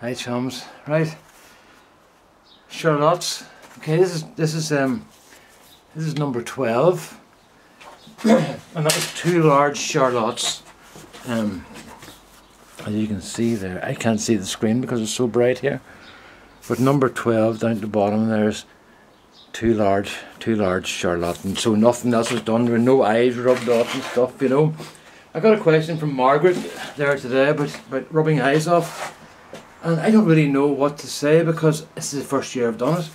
Hi chums. Right. Charlottes. Okay, this is number 12. And that was 2 large Charlottes. As you can see there, I can't see the screen because it's so bright here. But number 12 down at the bottom, there's 2 large Charlottes, and so nothing else was done. There were no eyes rubbed off and stuff, you know. I got a question from Margaret there today about rubbing eyes off, and I don't really know what to say because this is the first year I've done it.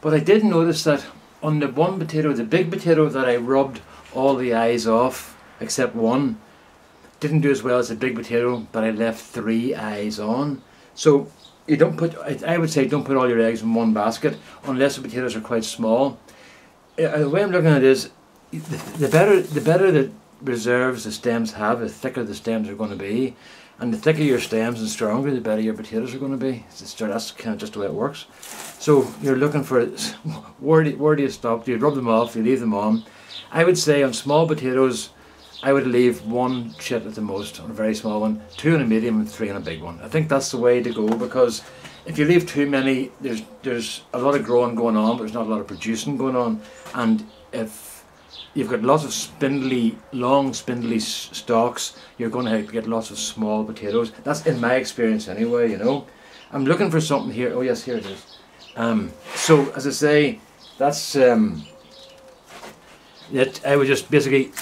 But I did notice that on the one potato, the big potato that I rubbed all the eyes off except one, didn't do as well as the big potato that I left 3 eyes on. So you don't put, I would say, don't put all your eggs in one basket unless the potatoes are quite small. The way I'm looking at it is, the better the reserves the stems have, the thicker the stems are going to be, and the thicker your stems and stronger, the better your potatoes are going to be. That's kind of just the way it works. So you're looking for where do you stop? Do you rub them off? Do you leave them on? I would say on small potatoes, I would leave 1 chit at the most on a very small one, 2 on a medium and 3 on a big one. I think that's the way to go, because if you leave too many, there's a lot of growing going on, but there's not a lot of producing going on. And if you've got lots of long spindly stalks, you're going to get lots of small potatoes. That's in my experience anyway, you know. I'm looking for something here. Oh yes, here it is. So as I say, that's that I would just basically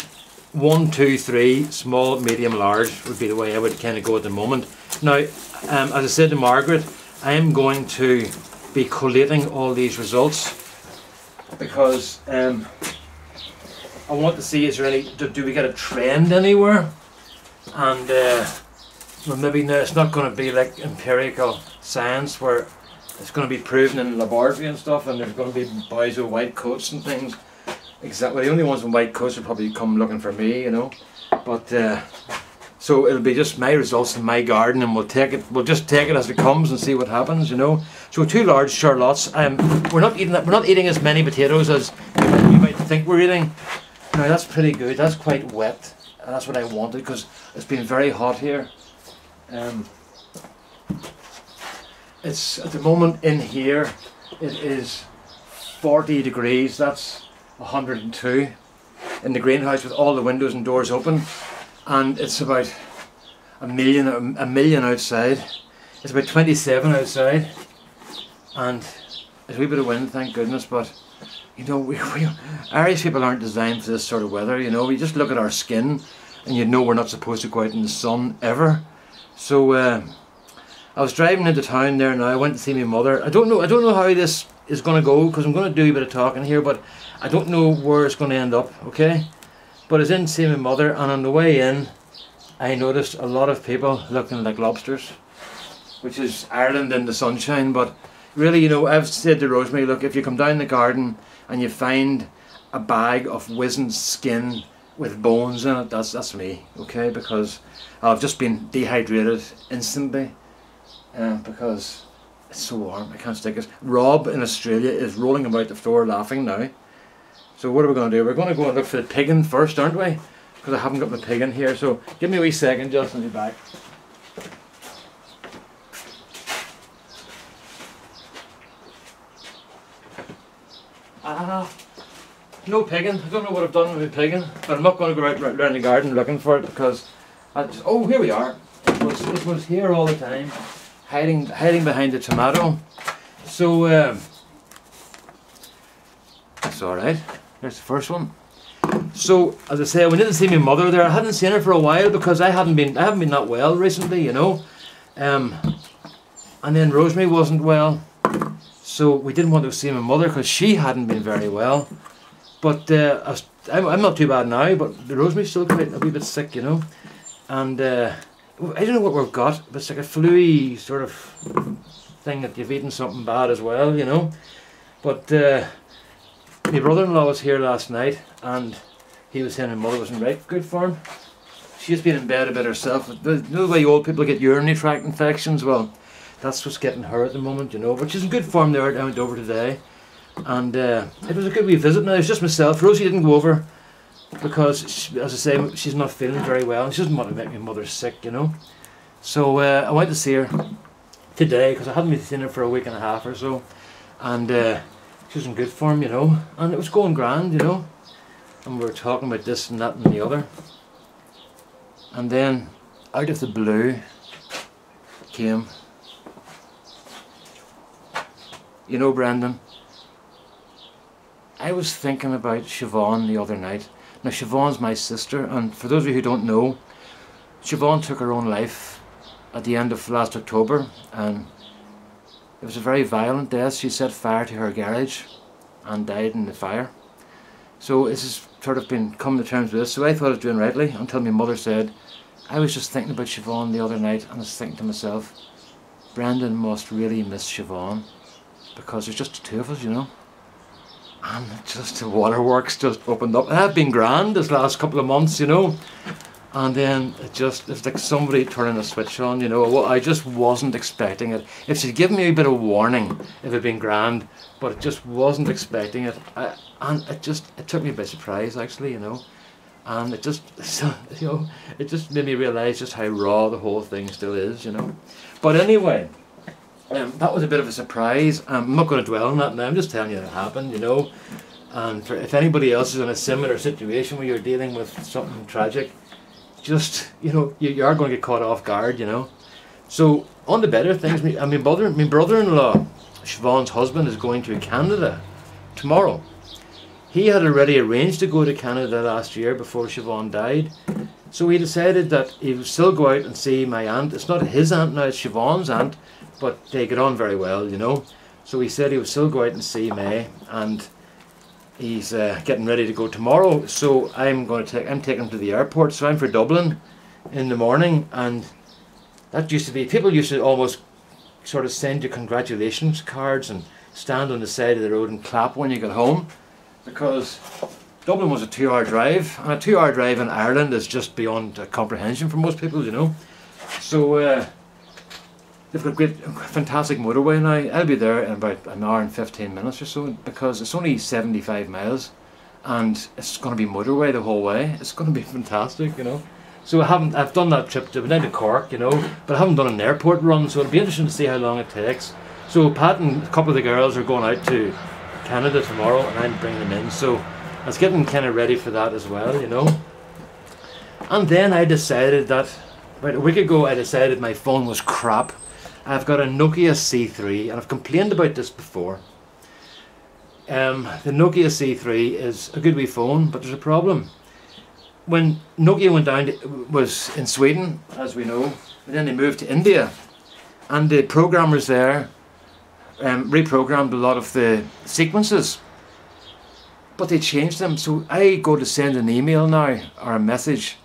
1, 2, 3, small, medium, large would be the way I would kind of go at the moment. Now, as I said to Margaret, I am going to be collating all these results because I want to see, is there any, do we get a trend anywhere? And well, maybe now it's not going to be like empirical science where it's going to be proven in the laboratory and stuff, and there's going to be boys with white coats and things. Exactly, the only ones in white coats will probably come looking for me, you know. But so it'll be just my results in my garden, and we'll just take it as it comes and see what happens, you know. So 2 large Charlottes. We're not eating as many potatoes as you might think we're eating. Now that's pretty good. That's quite wet. That's what I wanted because it's been very hot here. It's at the moment in here. It is 40 degrees. That's 102 in the greenhouse with all the windows and doors open, and it's about a million outside. It's about 27 outside, and there's a wee bit of wind, thank goodness. But you know, we Irish people aren't designed for this sort of weather. You know, we just look at our skin, and you know we're not supposed to go out in the sun ever. So I was driving into town there now. I went to see my mother. I don't know how this is going to go because I'm going to do a bit of talking here, but I don't know where it's going to end up, okay? But I was in to see my mother, and on the way in I noticed a lot of people looking like lobsters, which is Ireland in the sunshine. But really, you know, I've said to Rosemary, look, if you come down the garden and you find a bag of wizened skin with bones in it, that's me, okay? Because I've just been dehydrated instantly because it's so warm, I can't stick it. Rob in Australia is rolling about the floor laughing now. So what are we going to do? We're going to go and look for the piggin first, aren't we? Because I haven't got my piggin here. So give me a wee second, just, I'll be back. No piggin. I don't know what I've done with my piggin, but I'm not going to go out around the garden looking for it because oh, here we are. It was here all the time, hiding behind the tomato. So that's all right. There's the first one. So as I say, I went in to see my mother there. I hadn't seen her for a while because I haven't been that well recently, you know. And then Rosemary wasn't well, so we didn't want to see my mother because she hadn't been very well. But I'm not too bad now, but Rosemary's still quite a wee bit sick, you know. And I don't know what we've got, but it's like a flu-y sort of thing that you've eaten something bad as well, you know. But my brother-in-law was here last night, and he was saying my mother wasn't right good for him. She's been in bed a bit herself. You know the way old people get urinary tract infections? Well, that's what's getting her at the moment, you know. But she's in good form there. I went over today, and it was a good wee visit. Now it's just myself. Rosie didn't go over because, as I say, she's not feeling very well, and she doesn't want to make my mother sick, you know. So I went to see her. today because I hadn't been seeing her for a week and a half or so, and she was in good form, you know, and it was going grand, you know, and we were talking about this and that and the other, and then out of the blue came, you know, Brendan, I was thinking about Siobhan the other night. Now Siobhan's my sister, and for those of you who don't know, Siobhan took her own life at the end of last October, and it was a very violent death. She set fire to her garage and died in the fire. So this has sort of been coming to terms with this. So I thought I was doing rightly until my mother said, I was just thinking about Siobhan the other night, and I was thinking to myself, Brendan must really miss Siobhan because there's just the two of us, you know. And just the waterworks just opened up. It had been grand this last couple of months, you know. And then it's like somebody turning a switch on, you know. Well, I just wasn't expecting it. If she'd given me a bit of warning, it would have been grand, but it just wasn't expecting it. And it took me by surprise, actually, you know. And it just, you know, it just made me realise just how raw the whole thing still is, you know. But anyway, that was a bit of a surprise. I'm not going to dwell on that now, I'm just telling you it happened, you know. And if anybody else is in a similar situation where you're dealing with something tragic, just, you know, you are going to get caught off guard, you know. So, on the better things, my brother-in-law, Siobhan's husband, is going to Canada tomorrow. He had already arranged to go to Canada last year before Siobhan died. So he decided that he would still go out and see my aunt. It's not his aunt now, it's Siobhan's aunt, but they get on very well, you know. So he said he would still go out and see May, and he's getting ready to go tomorrow. So I'm taking him to the airport. So I'm for Dublin in the morning, and that used to be, people used to almost sort of send you congratulations cards and stand on the side of the road and clap when you got home, because Dublin was a 2-hour drive, and a 2-hour drive in Ireland is just beyond comprehension for most people, you know. So they've got a great, fantastic motorway now. I'll be there in about an hour and 15 minutes or so, because it's only 75 miles and it's going to be motorway the whole way. It's going to be fantastic, you know. So I've done that trip to down to Cork, you know, but I haven't done an airport run, so it'll be interesting to see how long it takes. So Pat and a couple of the girls are going out to Canada tomorrow, and I'm bringing them in. So I was getting kind of ready for that as well, you know. And then I decided that, about a week ago, I decided my phone was crap. I've got a Nokia C3, and I've complained about this before. The Nokia C3 is a good wee phone, but there's a problem. When Nokia went down, it was in Sweden, as we know, and then they moved to India, and the programmers there reprogrammed a lot of the sequences, but they changed them. So I go to send an email now, or a message,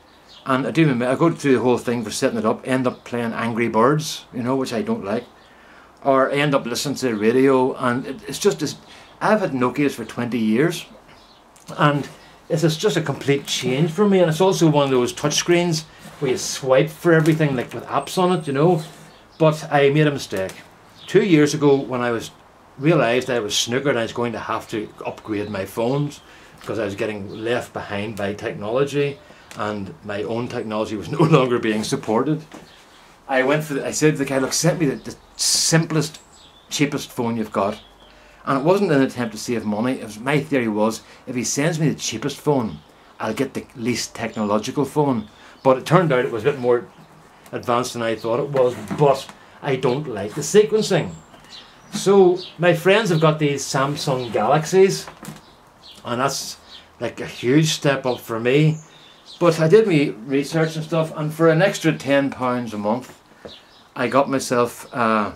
and I go through the whole thing for setting it up, end up playing Angry Birds, you know, which I don't like, or end up listening to the radio, and it's just this. I've had Nokias for 20 years, and it's just a complete change for me. And it's also one of those touch screens where you swipe for everything, like with apps on it, you know. But I made a mistake 2 years ago when I realised I was snookered and I was going to have to upgrade my phones because I was getting left behind by technology, and my own technology was no longer being supported. I said to the guy, look, send me the simplest, cheapest phone you've got. And it wasn't an attempt to save money. My theory was, if he sends me the cheapest phone, I'll get the least technological phone. But it turned out it was a bit more advanced than I thought it was, but I don't like the sequencing. So my friends have got these Samsung Galaxies, and that's like a huge step up for me. But I did my research and stuff, and for an extra £10 a month, I got myself a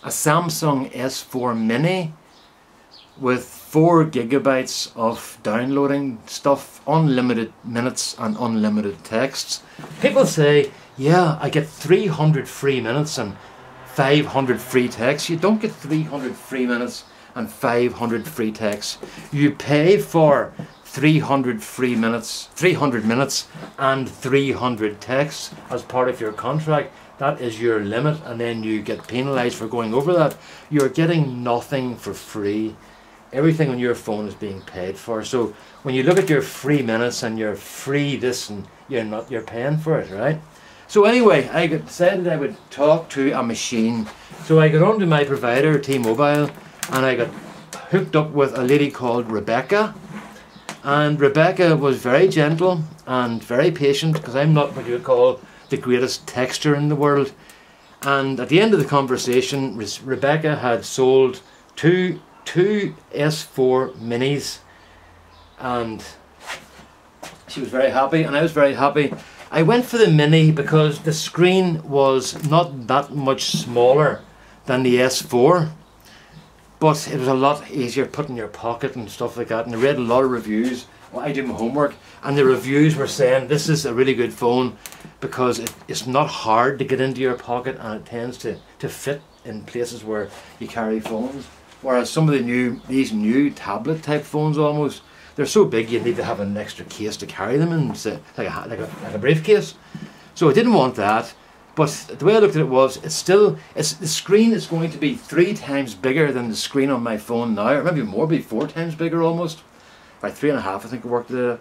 Samsung S4 Mini with 4 gigabytes of downloading stuff, unlimited minutes and unlimited texts. People say, yeah, I get 300 free minutes and 500 free texts. You don't get 300 free minutes and 500 free texts. You pay for 300 minutes and 300 texts as part of your contract. That is your limit, and then you get penalised for going over that. You're getting nothing for free. Everything on your phone is being paid for. So when you look at your free minutes and your free this, and you're paying for it, right? So anyway, decided I would talk to a machine. So I got onto my provider, T-Mobile, and I got hooked up with a lady called Rebecca. And Rebecca was very gentle and very patient, because I'm not what you would call the greatest texter in the world. And at the end of the conversation, Rebecca had sold two S4 minis, and she was very happy, and I was very happy. I went for the mini because the screen was not that much smaller than the S4, but it was a lot easier put in your pocket and stuff like that. And I read a lot of reviews. Well, I did my homework, and the reviews were saying this is a really good phone because it's not hard to get into your pocket, and it tends to fit in places where you carry phones. Whereas some of these new tablet type phones, almost, they're so big you need to have an extra case to carry them in, like a briefcase. So I didn't want that. But the way I looked at it was, the screen is going to be 3 times bigger than the screen on my phone now, or maybe more, maybe 4 times bigger almost. By 3.5, I think I worked it out.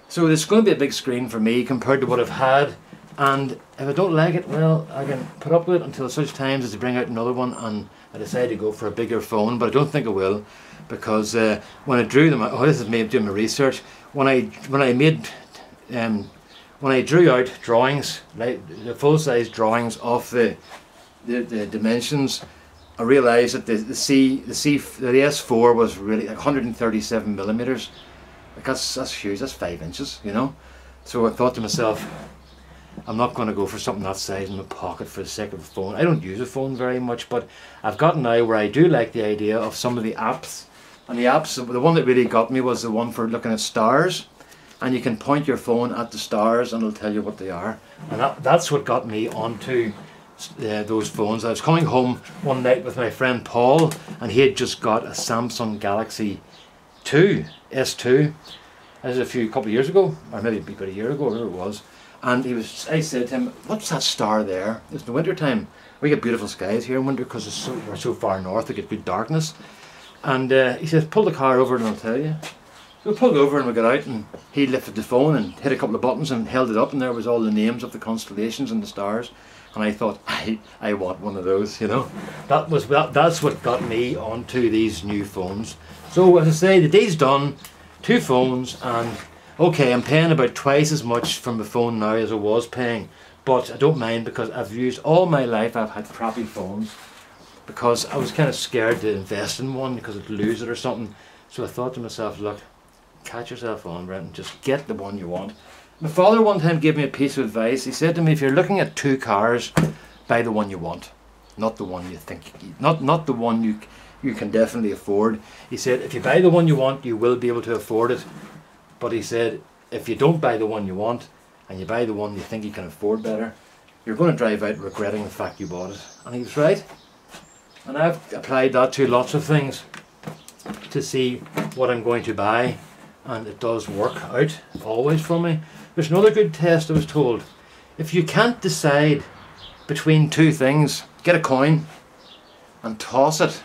So it's going to be a big screen for me compared to what I've had. And if I don't like it, well, I can put up with it until such times as they bring out another one and I decide to go for a bigger phone. But I don't think I will, because when I drew them, oh, this is me doing my research. When I drew out drawings, like the full-size drawings of the dimensions, I realised that the S4 was really like 137 millimeters. Like that's huge. That's 5 inches, you know. So I thought to myself, I'm not going to go for something that size in my pocket for the sake of a phone. I don't use a phone very much, but I've gotten now where I do like the idea of some of the apps. And the apps, the one that really got me was the one for looking at stars. And you can point your phone at the stars and it'll tell you what they are. And that's what got me onto those phones. I was coming home one night with my friend Paul, and he had just got a Samsung Galaxy S2. This is a couple of years ago, or maybe about a year ago, whatever it was. And I said to him, "What's that star there? It's the winter time. We get beautiful skies here in winter because we're so far north. We get good darkness." And he says, "Pull the car over and I'll tell you." So we pulled over and we got out, and he lifted the phone and hit a couple of buttons and held it up, and there was all the names of the constellations and the stars. And I thought, I want one of those, you know. That's what got me onto these new phones. So as I say, the deal's done. 2 phones, and okay, I'm paying about twice as much for my phone now as I was paying, but I don't mind because I've used all my life. I've had crappy phones because I was kind of scared to invest in one because I'd lose it or something. So I thought to myself, look, catch yourself on, Brenton, just get the one you want. My father one time gave me a piece of advice. He said to me, if you're looking at 2 cars, buy the one you want, not the one you think, not the one you can definitely afford. He said, if you buy the one you want, you will be able to afford it. But he said, if you don't buy the one you want, and you buy the one you think you can afford better, you're going to drive out regretting the fact you bought it. And he was right. And I've applied that to lots of things to see what I'm going to buy. And it does work out always for me. There's another good test I was told. If you can't decide between 2 things, get a coin and toss it.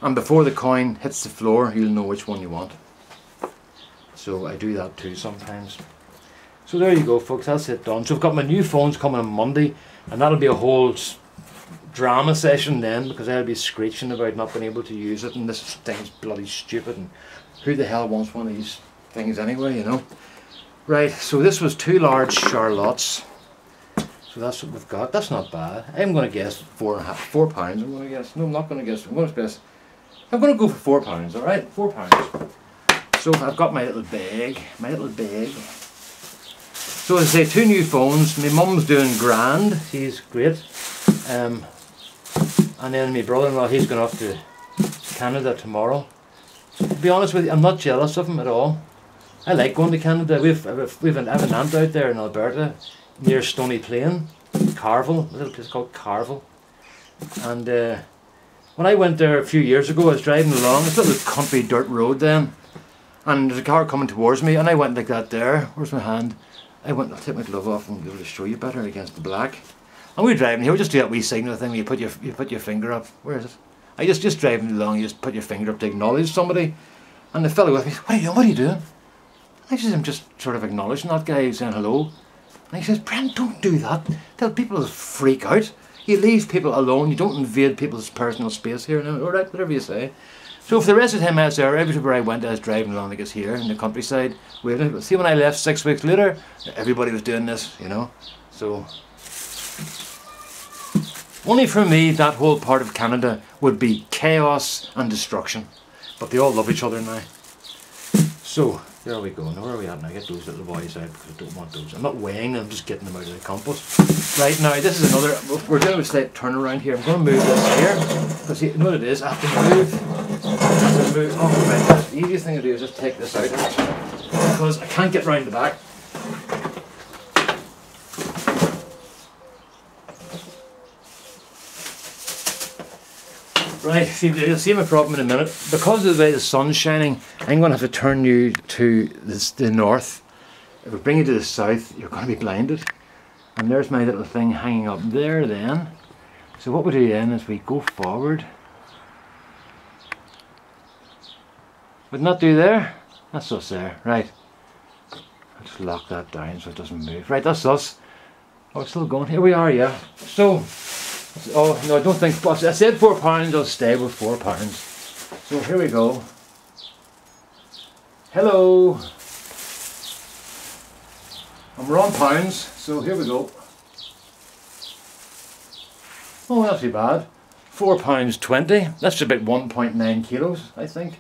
And before the coin hits the floor, you'll know which one you want. So I do that too sometimes. So there you go, folks, that's it done. So I've got my new phones coming on Monday, and that'll be a whole drama session then, because I'll be screeching about not being able to use it, and this thing's bloody stupid, and who the hell wants one of these things anyway, you know. Right, so this was 2 large Charlottes. So that's what we've got. That's not bad. I'm going to guess £4 I'm going to guess. No, I'm not going to guess. I'm going to go for £4, alright? £4. So I've got my little bag. So as I say, 2 new phones. My mum's doing grand. She's great. And then my brother-in-law, he's going off to Canada tomorrow. To be honest with you, I'm not jealous of him at all. I like going to Canada. I have an aunt out there in Alberta, near Stony Plain, Carville, a little place called Carville. And when I went there a few years ago, I was driving along, it's a little country dirt road then, and there's a car coming towards me, and I went like that there. Where's my hand? I'll take my glove off and be able to show you better against the black. And we're driving here, we just do that wee signal thing where you put your finger up. Where is it? I just driving along, you just put your finger up to acknowledge somebody. And the fellow with me said, what are you doing? I said, I'm just sort of acknowledging that guy, saying hello. And he says, Brent, don't do that. Tell people to freak out. You leave people alone. You don't invade people's personal space here. No, all right, whatever you say. So for the rest of the time I was there, everywhere I went I was driving along like it's here in the countryside. Waiting. See, when I left 6 weeks later, everybody was doing this, you know. So only for me that whole part of Canada would be chaos and destruction. But they all love each other now. So there we go. Now where are we at now? Get those little boys out because I don't want those. I'm not weighing them, I'm just getting them out of the compost. Right now, this is another. We're doing a slight turnaround here. I'm going to move this here because you know what it is. I have to move. Oh right, that's the easiest thing to do is just take this out because I can't get round the back. Right, see, you'll see my problem in a minute. Because of the way the sun's shining, I'm going to have to turn you to the north. If we bring you to the south, you're going to be blinded. And there's my little thing hanging up there then. So what we do then is we go forward. Would not do there? That's us there, right. I'll just lock that down so it doesn't move. Right, that's us. Oh, it's still going. Here we are, yeah. So, oh no, I don't think, I said £4, I'll stay with £4. So here we go. Hello. And we're on pounds, so here we go. Oh, not too bad. £4.20. That's about 1.9 kilos, I think.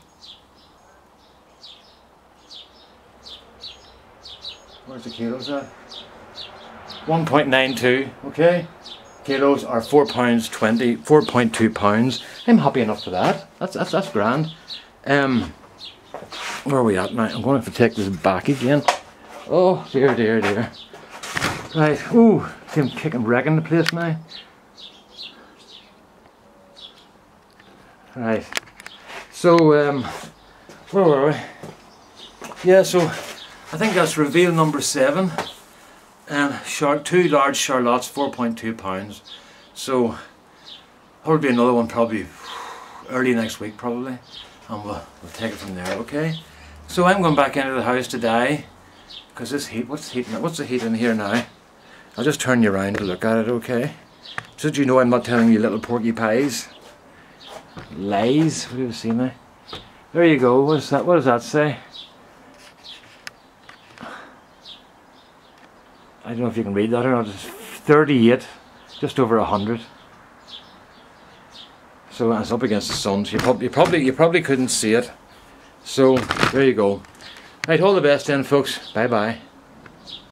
Where's the kilos at? 1.92, okay. Kilos are £4.20, 4.2 pounds. I'm happy enough for that. That's grand. Where are we at now? I'm going to have to take this back again. Oh dear, dear, dear. Right, ooh, see I'm kicking, wrecking the place now. Right, so where were we? Yeah, so I think that's reveal number 7. Two large Charlottes, 4.2 pounds. So probably another one, probably early next week, probably, and we'll take it from there. Okay. So I'm going back into the house today because this heat. What's the heat in here now? I'll just turn you around to look at it. Okay. So you know I'm not telling you little porky pies. Lies. What do you see now? There you go. What's that? What does that say? I don't know if you can read that or not. It's 38, just over 100. So it's up against the sun. So you probably couldn't see it. So there you go. Right, all the best then, folks. Bye bye.